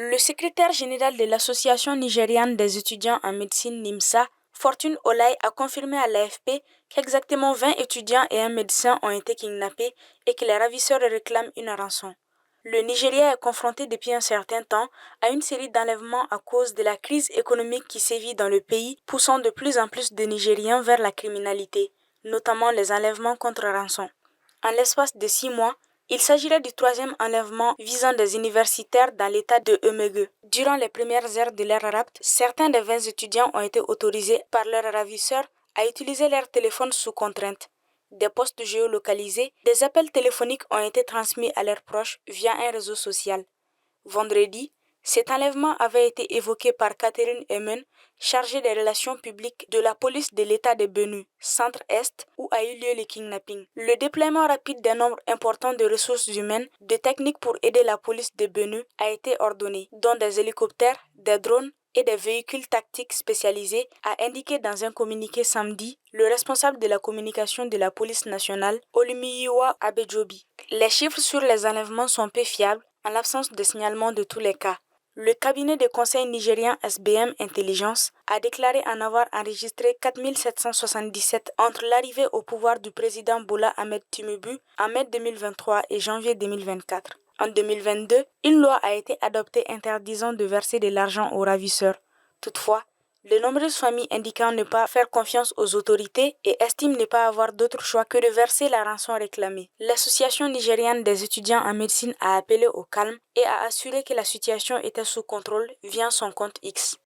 Le secrétaire général de l'Association nigériane des étudiants en médecine NIMSA, Fortune Olai, a confirmé à l'AFP qu'exactement 20 étudiants et un médecin ont été kidnappés et que les ravisseurs réclament une rançon. Le Nigeria est confronté depuis un certain temps à une série d'enlèvements à cause de la crise économique qui sévit dans le pays, poussant de plus en plus de Nigériens vers la criminalité, notamment les enlèvements contre rançon. En l'espace de 6 mois, il s'agirait du troisième enlèvement visant des universitaires dans l'état de Emegue. Durant les premières heures de leur rapt, certains des 20 étudiants ont été autorisés par leurs ravisseurs à utiliser leur téléphone sous contrainte. Des postes géolocalisés, des appels téléphoniques ont été transmis à leurs proches via un réseau social. Vendredi, cet enlèvement avait été évoqué par Catherine Emen, chargée des relations publiques de la police de l'État de Benue, centre-est, où a eu lieu le kidnapping. Le déploiement rapide d'un nombre important de ressources humaines, de techniques pour aider la police de Benue a été ordonné, dont des hélicoptères, des drones et des véhicules tactiques spécialisés, a indiqué dans un communiqué samedi le responsable de la communication de la police nationale, Olumiyiwa Abejobi. Les chiffres sur les enlèvements sont peu fiables en l'absence de signalement de tous les cas. Le cabinet de conseil nigérien SBM Intelligence a déclaré en avoir enregistré 4 777 entre l'arrivée au pouvoir du président Bola Ahmed Tinubu en mai 2023 et janvier 2024. En 2022, une loi a été adoptée interdisant de verser de l'argent aux ravisseurs. Toutefois, de nombreuses familles indiquant ne pas faire confiance aux autorités et estiment ne pas avoir d'autre choix que de verser la rançon réclamée. L'Association nigériane des étudiants en médecine a appelé au calme et a assuré que la situation était sous contrôle via son compte X.